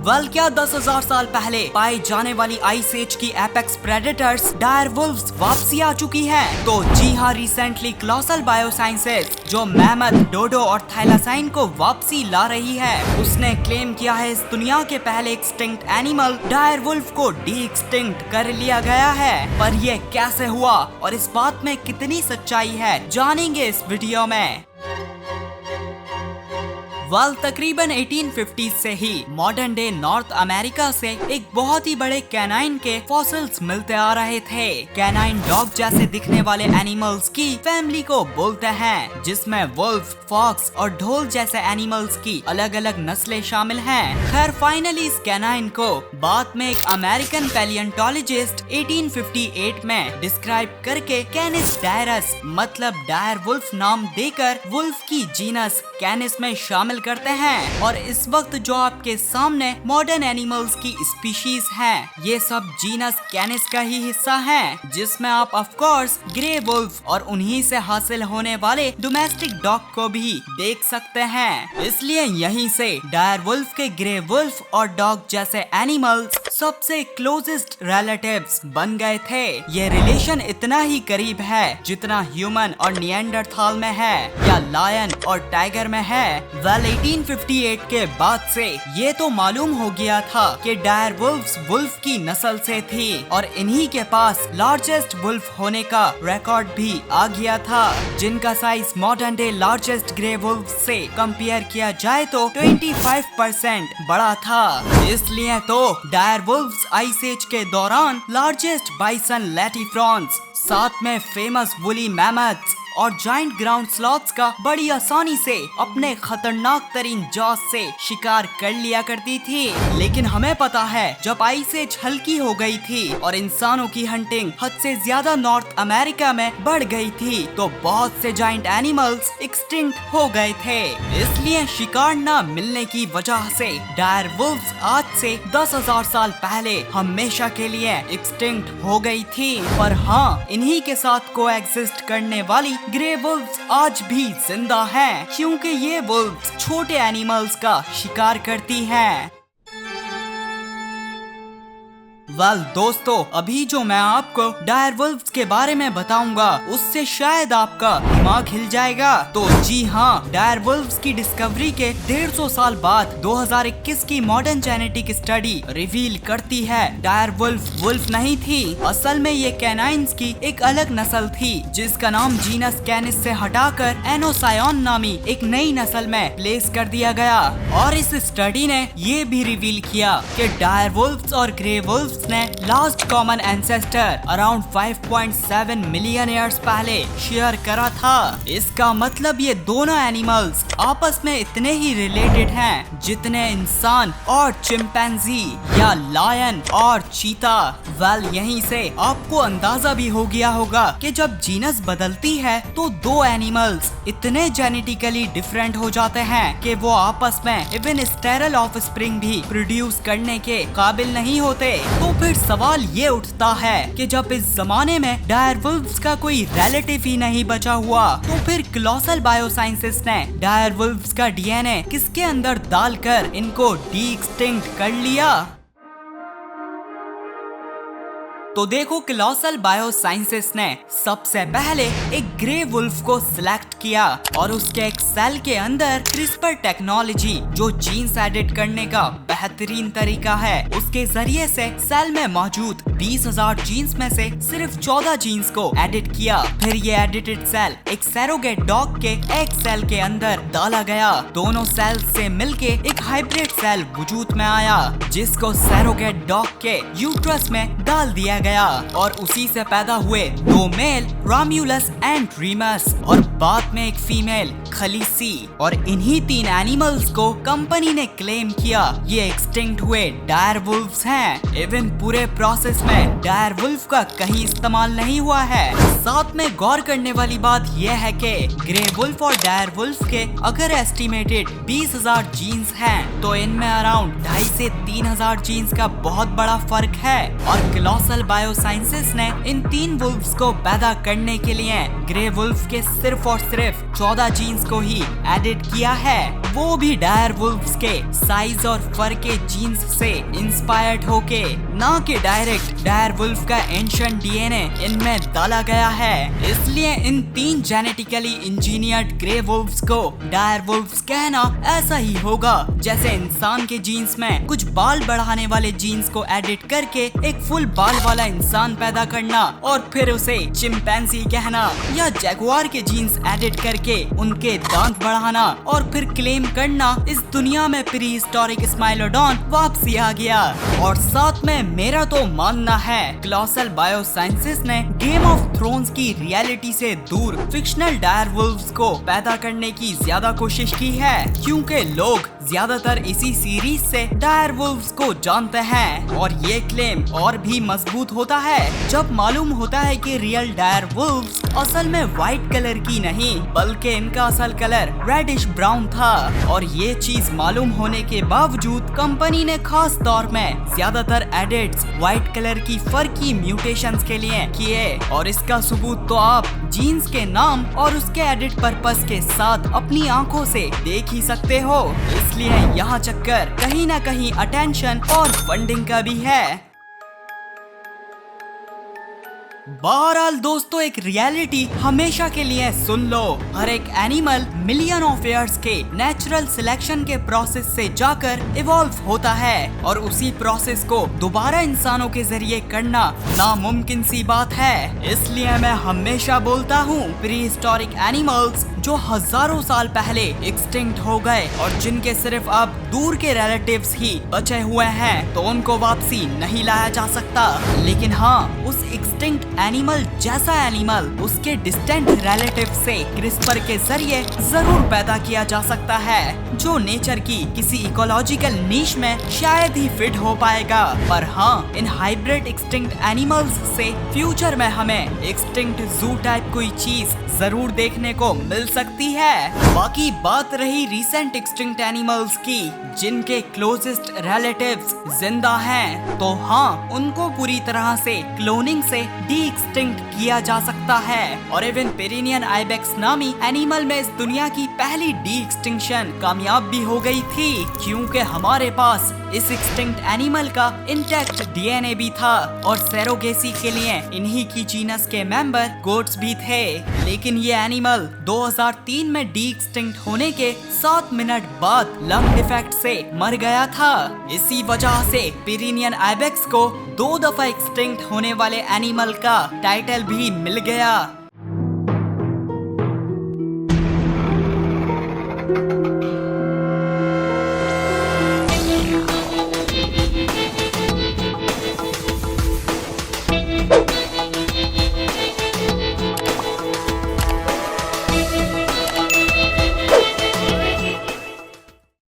क्या 10,000 साल पहले पाई जाने वाली आइस एज की एपेक्स प्रेडेटर्स डायर वुल्व्स वापसी आ चुकी है? तो जी हाँ, रिसेंटली कोलोसल बायोसाइंसेज जो मैमथ, डोडो और थैलासाइन को वापसी ला रही है, उसने क्लेम किया है इस दुनिया के पहले एक्सटिंक्ट एनिमल डायर वुल्फ को डी एक्सटिंक्ट कर लिया गया है। पर ये कैसे हुआ और इस बात में कितनी सच्चाई है, जानेंगे इस वीडियो में। तकरीबन 1850 से ही मॉडर्न डे नॉर्थ अमेरिका से एक बहुत ही बड़े कैनाइन के फॉसिल्स मिलते आ रहे थे। कैनाइन डॉग जैसे दिखने वाले एनिमल्स की फैमिली को बोलते हैं, जिसमें वुल्फ, फॉक्स और ढोल जैसे एनिमल्स की अलग अलग नस्लें शामिल हैं। खैर फाइनली इस कैनाइन को बाद में एक अमेरिकन पैलियोंटोलॉजिस्ट 1858 में डिस्क्राइब करके कैनिस डायरस मतलब डायर वुल्फ नाम देकर वुल्फ की जीनस कैनिस में शामिल करते हैं। और इस वक्त जो आपके सामने मॉडर्न एनिमल्स की स्पीशीज हैं, ये सब जीनस कैनिस का ही हिस्सा हैं, जिसमें आप ऑफ कोर्स ग्रे वुल्फ और उन्हीं से हासिल होने वाले डोमेस्टिक डॉग को भी देख सकते हैं। इसलिए यहीं से डायर वुल्फ के ग्रे वुल्फ और डॉग जैसे एनिमल्स सबसे क्लोजेस्ट रिलेटिव्स बन गए थे। ये रिलेशन इतना ही करीब है जितना ह्यूमन और निएंडरथाल में है या लायन और टाइगर में है। 1858 के बाद से ये तो मालूम हो गया था कि डायर वुल्फ्स वुल्फ की नस्ल से थी और इन्हीं के पास लार्जेस्ट वुल्फ होने का रिकॉर्ड भी आ गया था, जिनका size modern day largest grey wolf से कंपेयर किया जाए तो 25% बड़ा था। इसलिए तो डायर वुल्फ्स आइस एज के दौरान लार्जेस्ट बाइसन लैटिफ्रॉन्स, साथ में फेमस वुली मैमथ्स और जाइंट ग्राउंड स्लॉथ्स का बड़ी आसानी से अपने खतरनाक तरीन जॉस से शिकार कर लिया करती थी। लेकिन हमें पता है जब आइस एज हल्की हो गई थी और इंसानों की हंटिंग हद से ज्यादा नॉर्थ अमेरिका में बढ़ गई थी, तो बहुत से जाइंट एनिमल्स एक्सटिंक्ट हो गए थे। इसलिए शिकार न मिलने की वजह से डायर वुल्व्स आज से 10,000 साल पहले हमेशा के लिए एक्सटिंक्ट हो गई थी। पर हाँ, इन्हीं के साथ कोएग्जिस्ट करने वाली ग्रे वुल्व्स आज भी जिंदा हैं, क्योंकि ये वुल्व्स छोटे एनिमल्स का शिकार करती हैं। दोस्तों, अभी जो मैं आपको डायर वुल्व्स के बारे में बताऊंगा उससे शायद आपका दिमाग हिल जाएगा। तो जी हाँ, डायर वुल्व्स की डिस्कवरी के 150 साल बाद 2021 की मॉडर्न जेनेटिक स्टडी रिवील करती है डायर वुल्फ वुल्फ नहीं थी। असल में ये कैनाइन्स की एक अलग नस्ल थी, जिसका नाम जीनस कैनिस से हटाकर एनोसायन नामी एक नई नस्ल में प्लेस कर दिया गया। और इस स्टडी ने ये भी रिवील किया कि डायर वुल्व्स और ग्रे वुल्व्स ने last common ancestor around 5.7 million years पहले शेयर करा था। इसका मतलब ये दोनों एनिमल्स आपस में इतने ही रिलेटेड हैं जितने इंसान और चिंपैंजी या लायन और चीता। यहीं से आपको अंदाजा भी हो गया होगा कि जब जीनस बदलती है तो दो एनिमल्स इतने जेनेटिकली डिफरेंट हो जाते हैं कि वो आपस में इवन स्टेरल ऑफस्प्रिंग भी प्रोड्यूस करने के काबिल नहीं होते। तो फिर सवाल ये उठता है कि जब इस जमाने में डायर वुल्व्स का कोई रिलेटिव ही नहीं बचा हुआ, तो फिर कोलोसल बायोसाइंसेस ने डायर वुल्व्स का डीएनए किसके अंदर डालकर इनको डी एक्सटिंक्ट कर लिया? तो देखो, कोलोसल बायोसाइंसेस ने सबसे पहले एक ग्रे वुल्फ को सिलेक्ट किया और उसके एक सेल के अंदर क्रिस्पर टेक्नोलॉजी, जो जीन्स एडिट करने का बेहतरीन तरीका है, उसके जरिए से सेल में मौजूद 20,000 जीन्स में से सिर्फ 14 जीन्स को एडिट किया। फिर ये एडिटेड सेल एक सैरोगेट डॉग के एक सेल के अंदर डाला गया। दोनों सेल से मिलके एक हाइब्रिड सेल वजूद में आया, जिसको सैरोगेट डॉग के यूट्रस में डाल दिया गया और उसी से पैदा हुए दो मेल रोम्युलस एंड रीमस और बाद में एक फीमेल खलीसी। और इन्हीं 3 एनिमल्स को कंपनी ने क्लेम किया ये एक्सटिंक्ट हुए डायर वुल्व्स हैं। इवन पूरे प्रोसेस में डायर वुल्फ का कहीं इस्तेमाल नहीं हुआ है। साथ में गौर करने वाली बात यह है कि ग्रे वुल्फ और डायर वुल्फ के अगर एस्टिमेटेड 20,000 जीन्स हैं, तो इनमें अराउंड 2,500 से 3,000 जीन्स का बहुत बड़ा फर्क है। और कोलोसल बायोसाइंसेस ने इन 3 वुल्व्स को पैदा करने के लिए ग्रे वुल्फ के सिर्फ और सिर्फ 14 जीन्स को ही एडिट किया है, वो भी डायर वुल्व्स के साइज और फर के जीन्स से इंस्पायर्ड होके, ना कि डायरेक्ट डायर वुल्फ का एंशिएंट डीएनए इनमें डाला गया है। इसलिए इन 3 जेनेटिकली इंजीनियर्ड ग्रे वुल्व्स को डायर वुल्व्स कहना ऐसा ही होगा जैसे इंसान के जीन्स में कुछ बाल बढ़ाने वाले जीन्स को एडिट करके एक फुल बाल वाला इंसान पैदा करना और फिर उसे चिंपैंजी कहना, या जैगुआर के जीन्स एडिट करके उनके दांत बढ़ाना और फिर क्लेम करना इस दुनिया में प्री हिस्टोरिक स्माइलोडॉन वापसी आ गया। और साथ में मेरा तो मानना है कोलोसल बायोसाइंसेस ने गेम ऑफ थ्रोन्स की रियलिटी से दूर फिक्शनल डायर वुल्व्स को पैदा करने की ज्यादा कोशिश की है, क्योंकि लोग ज्यादातर इसी सीरीज से डायर वुल्व्स को जानते हैं। और ये क्लेम और भी मजबूत होता है जब मालूम होता है कि रियल डायर वुल्व्स असल में व्हाइट कलर की नहीं बल्कि इनका असल कलर रेडिश ब्राउन था। और ये चीज मालूम होने के बावजूद कंपनी ने खास तौर में ज्यादातर एडिट्स व्हाइट कलर की फर की म्यूटेशंस के लिए किए, और इसका सबूत तो आप जीन्स के नाम और उसके एडिट पर्पस के साथ अपनी आंखों से देख ही सकते हो। इसलिए यहाँ चक्कर कहीं ना कहीं अटेंशन और फंडिंग का भी है। बहरहाल दोस्तों, एक रियलिटी हमेशा के लिए सुन लो, हर एक एनिमल मिलियन ऑफ ईयर्स के नेचुरल सिलेक्शन के प्रोसेस से जाकर इवॉल्व होता है, और उसी प्रोसेस को दोबारा इंसानों के जरिए करना नामुमकिन सी बात है। इसलिए मैं हमेशा बोलता हूँ प्री हिस्टोरिक एनिमल्स जो हजारों साल पहले एक्सटिंक्ट हो गए और जिनके सिर्फ अब दूर के रिलेटिव्स ही बचे हुए हैं, तो उनको वापसी नहीं लाया जा सकता। लेकिन हाँ, उस एक्सटिंक्ट एनिमल जैसा एनिमल उसके डिस्टेंट रिलेटिव से क्रिस्पर के जरिए जरूर पैदा किया जा सकता है, जो नेचर की किसी इकोलॉजिकल नीश में शायद ही फिट हो पाएगा। पर हाँ, इन हाइब्रिड एक्सटिंक्ट एनिमल्स से फ्यूचर में हमें एक्सटिंक्ट जू टाइप कोई चीज जरूर देखने को मिल सकती है। बाकी बात रही रिसेंट एक्सटिंक्ट एनिमल्स की जिनके क्लोजेस्ट रिलेटिव्स जिंदा हैं, तो हाँ, उनको पूरी तरह से क्लोनिंग से डी एक्सटिंक्ट किया जा सकता है। और इवन पेरिनियन आइबेक्स नामी एनिमल में इस दुनिया की पहली डी एक्सटिंक्शन कामयाब भी हो गई थी, क्योंकि हमारे पास इस एक्सटिंक्ट एनिमल का इंटैक्ट डीएनए भी था और सेरोगेसी के लिए इन्हीं की जीनस के मेंबर गोट्स भी थे। लेकिन ये एनिमल 2003 में डी एक्सटिंक्ट होने के 7 मिनट बाद लंग डिफेक्ट से मर गया था। इसी वजह से पेरिनियन आइबेक्स को 2 दफा एक्सटिंक्ट होने वाले एनिमल का टाइटल भी मिल गया।